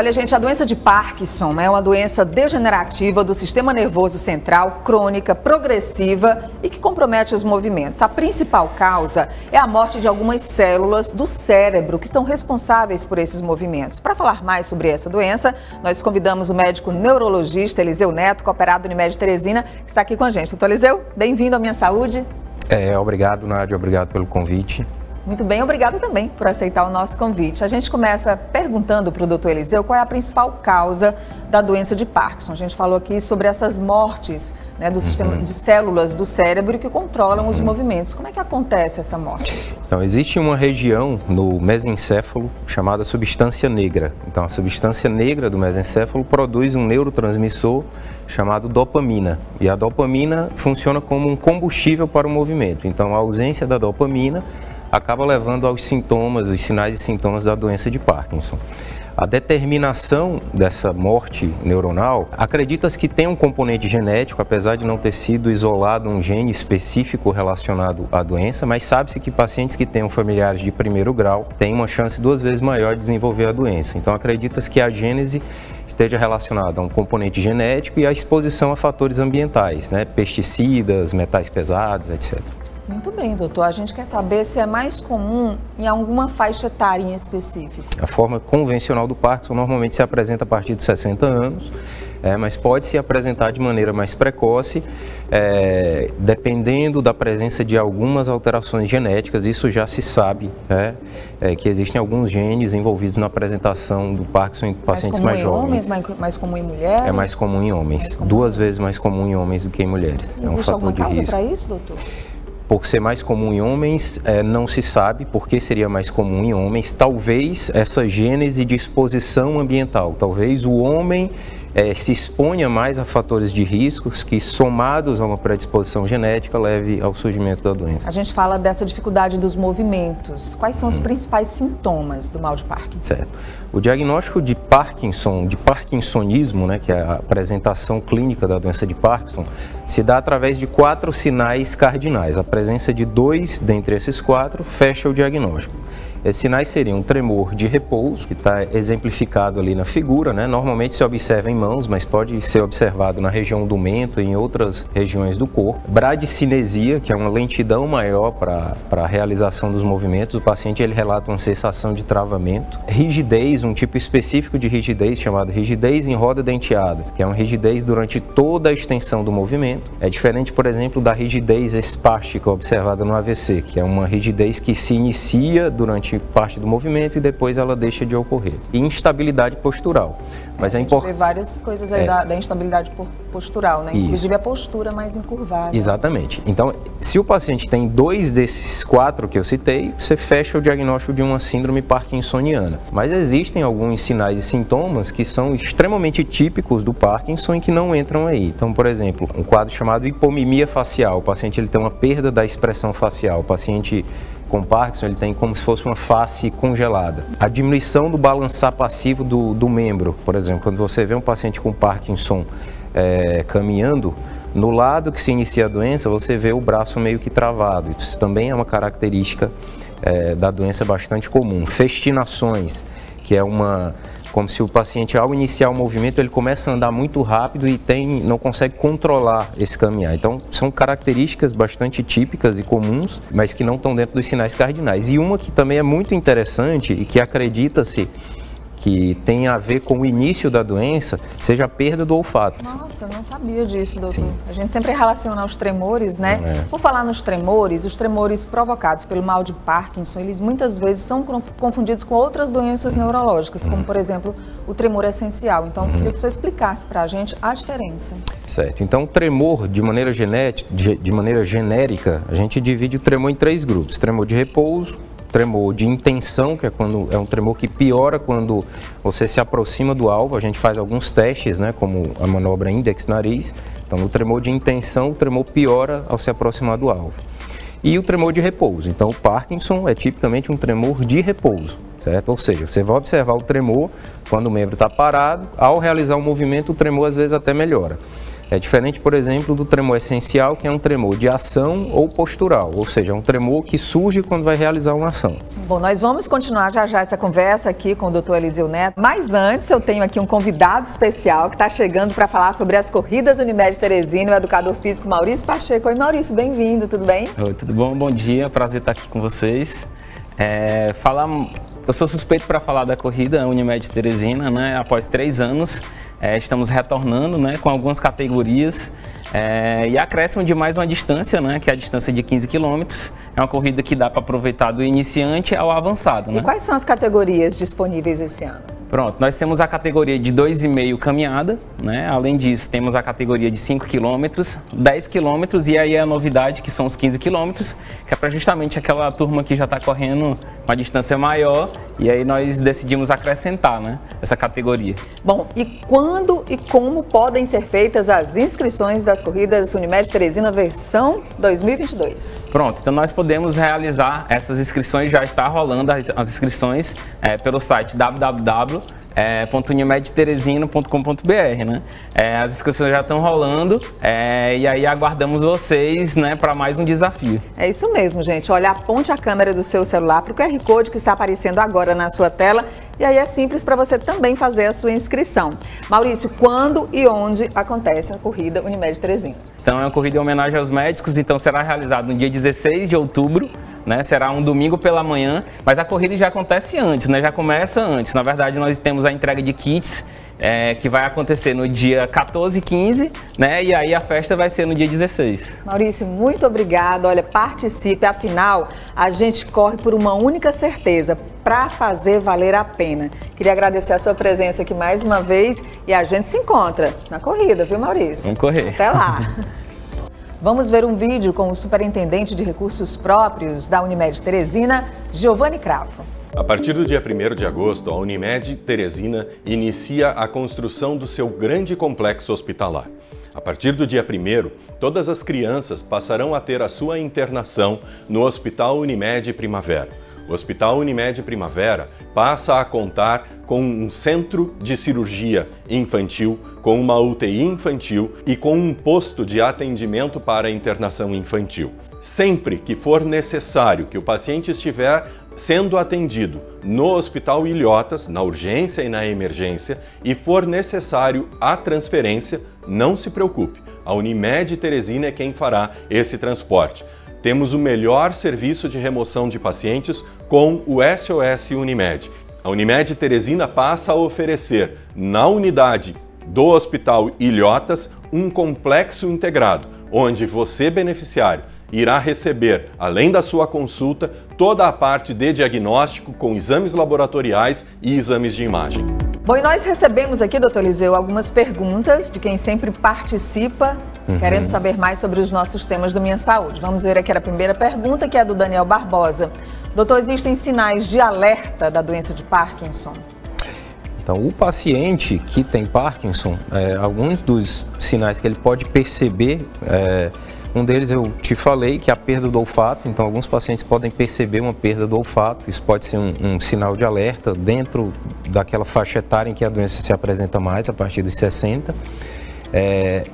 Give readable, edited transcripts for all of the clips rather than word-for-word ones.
Olha, gente, a doença de Parkinson é uma doença degenerativa do sistema nervoso central, crônica, progressiva e que compromete os movimentos. A principal causa é a morte de algumas células do cérebro que são responsáveis por esses movimentos. Para falar mais sobre essa doença, nós convidamos o médico neurologista Eliseu Neto, cooperado Unimed Teresina, que está aqui com a gente. Doutor Eliseu, bem-vindo à Minha Saúde. Obrigado, Nádia, obrigado pelo convite. Muito bem, obrigada também por aceitar o nosso convite. A gente começa perguntando para o doutor Eliseu qual é a principal causa da doença de Parkinson. A gente falou aqui sobre essas mortes, né, do sistema de células do cérebro que controlam os movimentos. Como é que acontece essa morte? Então, existe uma região no mesencéfalo chamada substância negra. Então, a substância negra do mesencéfalo produz um neurotransmissor chamado dopamina. E a dopamina funciona como um combustível para o movimento. Então, a ausência da dopamina acaba levando aos sintomas, os sinais e sintomas da doença de Parkinson. A determinação dessa morte neuronal, acredita-se que tem um componente genético, apesar de não ter sido isolado um gene específico relacionado à doença, mas sabe-se que pacientes que tenham familiares de primeiro grau têm uma chance 2 vezes maior de desenvolver a doença. Então, acredita-se que a gênese esteja relacionada a um componente genético e a exposição a fatores ambientais, né? Pesticidas, metais pesados, etc. Muito bem, doutor. A gente quer saber se é mais comum em alguma faixa etária em específico. A forma convencional do Parkinson normalmente se apresenta a partir dos 60 anos, mas pode se apresentar de maneira mais precoce, dependendo da presença de algumas alterações genéticas. Isso já se sabe, que existem alguns genes envolvidos na apresentação do Parkinson em pacientes mais jovens. Mais comum em mulheres? É mais comum em homens, 2 vezes mais comum em homens do que em mulheres. Existe alguma causa para isso, doutor? Por ser mais comum em homens, não se sabe por que seria mais comum em homens. Talvez essa gênese de exposição ambiental, talvez o homem se exponha mais a fatores de riscos que, somados a uma predisposição genética, leve ao surgimento da doença. A gente fala dessa dificuldade dos movimentos. Quais são os principais sintomas do mal de Parkinson? Certo. O diagnóstico de Parkinson, de parkinsonismo, né, que é a apresentação clínica da doença de Parkinson, se dá através de 4 sinais cardinais. A presença de 2 dentre esses 4 fecha o diagnóstico. Esses sinais seriam um tremor de repouso, que está exemplificado ali na figura, né? Normalmente se observa em mãos, mas pode ser observado na região do mento e em outras regiões do corpo. Bradicinesia, que é uma lentidão maior para a realização dos movimentos. O paciente ele relata uma sensação de travamento. Rigidez, um tipo específico de rigidez chamado rigidez em roda denteada, que é uma rigidez durante toda a extensão do movimento. É diferente, por exemplo, da rigidez espástica observada no AVC, que é uma rigidez que se inicia durante parte do movimento e depois ela deixa de ocorrer. E instabilidade postural. Mas a gente vê várias coisas aí da instabilidade postural, né? Inclusive a postura mais encurvada. Exatamente. Então, se o paciente tem 2 desses 4 que eu citei, você fecha o diagnóstico de uma síndrome parkinsoniana. Mas existem alguns sinais e sintomas que são extremamente típicos do Parkinson e que não entram aí. Então, por exemplo, um quadro chamado hipomimia facial. O paciente ele tem uma perda da expressão facial. O paciente com Parkinson, ele tem como se fosse uma face congelada. A diminuição do balançar passivo do membro, por exemplo, quando você vê um paciente com Parkinson caminhando, no lado que se inicia a doença, você vê o braço meio que travado. Isso também é uma característica da doença bastante comum. Festinações, que é como se o paciente, ao iniciar o movimento, ele começa a andar muito rápido e não consegue controlar esse caminhar. Então, são características bastante típicas e comuns, mas que não estão dentro dos sinais cardinais. E uma que também é muito interessante e que acredita-se que tem a ver com o início da doença, seja a perda do olfato. Nossa, não sabia disso, doutor. Sim. A gente sempre relaciona os tremores, né? Por falar nos tremores, os tremores provocados pelo mal de Parkinson, eles muitas vezes são confundidos com outras doenças neurológicas, como, por exemplo, o tremor essencial. Então, eu queria que você explicasse para a gente a diferença. Certo. Então, o tremor, de maneira genérica, a gente divide o tremor em 3 grupos. Tremor de repouso, tremor de intenção, que é um tremor que piora quando você se aproxima do alvo. A gente faz alguns testes, né, como a manobra índex-nariz. Então, no tremor de intenção, o tremor piora ao se aproximar do alvo. E o tremor de repouso. Então, o Parkinson é tipicamente um tremor de repouso, certo? Ou seja, você vai observar o tremor quando o membro está parado. Ao realizar o movimento, o tremor às vezes até melhora. É diferente, por exemplo, do tremor essencial, que é um tremor de ação ou postural, ou seja, é um tremor que surge quando vai realizar uma ação. Bom, nós vamos continuar já essa conversa aqui com o Dr. Eliseu Neto, mas antes eu tenho aqui um convidado especial que está chegando para falar sobre as corridas Unimed Teresina, o educador físico Maurício Pacheco. Oi, Maurício, bem-vindo, tudo bem? Oi, tudo bom? Bom dia, prazer estar aqui com vocês. Eu sou suspeito para falar da corrida Unimed Teresina, né? Após 3 anos, estamos retornando, né, com algumas categorias e acréscimo de mais uma distância, né, que é a distância de 15 km. É uma corrida que dá para aproveitar do iniciante ao avançado. Né? E quais são as categorias disponíveis esse ano? Pronto, nós temos a categoria de 2,5 caminhada, né? Além disso, temos a categoria de 5 km, 10 km e aí a novidade que são os 15 km, que é para justamente aquela turma que já está correndo uma distância maior e aí nós decidimos acrescentar, né, essa categoria. Bom, e quando e como podem ser feitas as inscrições das corridas Unimed Teresina versão 2022? Pronto, então nós podemos realizar essas inscrições, já está rolando as inscrições pelo site www.unimedteresina.com.br, né? As inscrições já estão rolando e aí aguardamos vocês, né, para mais um desafio. É isso mesmo, gente. Olha, aponte a câmera do seu celular para o QR Code que está aparecendo agora na sua tela e aí é simples para você também fazer a sua inscrição. Maurício, quando e onde acontece a corrida Unimed Teresina? Então é uma corrida em homenagem aos médicos, então será realizada no dia 16 de outubro, né? Será um domingo pela manhã, mas a corrida já acontece antes, né? Já começa antes. Na verdade, nós temos a entrega de kits que vai acontecer no dia 14 e 15, né? E aí a festa vai ser no dia 16. Maurício, muito obrigado. Olha, participe, afinal, a gente corre por uma única certeza, para fazer valer a pena. Queria agradecer a sua presença aqui mais uma vez e a gente se encontra na corrida, viu, Maurício? Vamos correr. Até lá. Vamos ver um vídeo com o superintendente de recursos próprios da Unimed Teresina, Giovanni Cravo. A partir do dia 1º de agosto, a Unimed Teresina inicia a construção do seu grande complexo hospitalar. A partir do dia 1º, todas as crianças passarão a ter a sua internação no Hospital Unimed Primavera. O Hospital Unimed Primavera passa a contar com um centro de cirurgia infantil, com uma UTI infantil e com um posto de atendimento para a internação infantil. Sempre que for necessário que o paciente estiver sendo atendido no Hospital Ilhotas, na urgência e na emergência, e for necessário a transferência, não se preocupe. A Unimed Teresina é quem fará esse transporte. Temos o melhor serviço de remoção de pacientes com o SOS Unimed. A Unimed Teresina passa a oferecer, na unidade do Hospital Ilhotas, um complexo integrado, onde você, beneficiário, irá receber, além da sua consulta, toda a parte de diagnóstico com exames laboratoriais e exames de imagem. Bom, e nós recebemos aqui, doutor Eliseu, algumas perguntas de quem sempre participa, querendo saber mais sobre os nossos temas do Minha Saúde. Vamos ver aqui a primeira pergunta, que é do Daniel Barbosa. Doutor, existem sinais de alerta da doença de Parkinson? Então, o paciente que tem Parkinson, alguns dos sinais que ele pode perceber, um deles eu te falei, que é a perda do olfato. Então, alguns pacientes podem perceber uma perda do olfato. Isso pode ser um sinal de alerta dentro daquela faixa etária em que a doença se apresenta mais, a partir dos 60.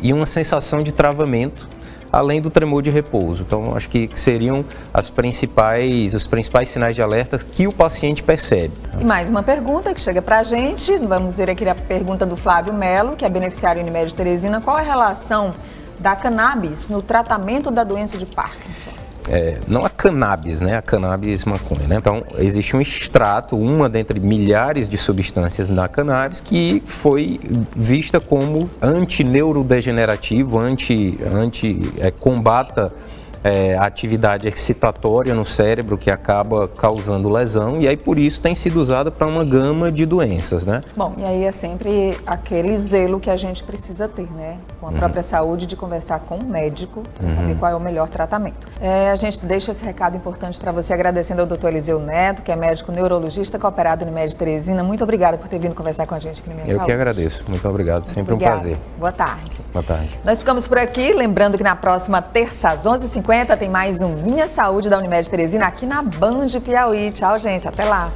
E uma sensação de travamento, além do tremor de repouso. Então, acho que seriam os principais sinais de alerta que o paciente percebe. E mais uma pergunta que chega pra gente. Vamos ver aqui a pergunta do Flávio Melo, que é beneficiário Unimed Teresina. Qual a relação da cannabis no tratamento da doença de Parkinson? Não a cannabis, né? A cannabis maconha, né? Então, existe um extrato, uma dentre milhares de substâncias na cannabis, que foi vista como antineurodegenerativo, combata a atividade excitatória no cérebro que acaba causando lesão, e aí por isso tem sido usada para uma gama de doenças, né? Bom, e aí é sempre aquele zelo que a gente precisa ter, né? Com a própria saúde, de conversar com o médico para saber qual é o melhor tratamento. A gente deixa esse recado importante para você, agradecendo ao Dr. Eliseu Neto, que é médico neurologista cooperado no Unimed Teresina. Muito obrigada por ter vindo conversar com a gente aqui no Minha Saúde. Eu que agradeço. Muito obrigado. Sempre um prazer. Boa tarde. Boa tarde. Nós ficamos por aqui, lembrando que na próxima terça, às 11h50, tem mais um Minha Saúde da Unimed Teresina aqui na Band Piauí. Tchau, gente. Até lá.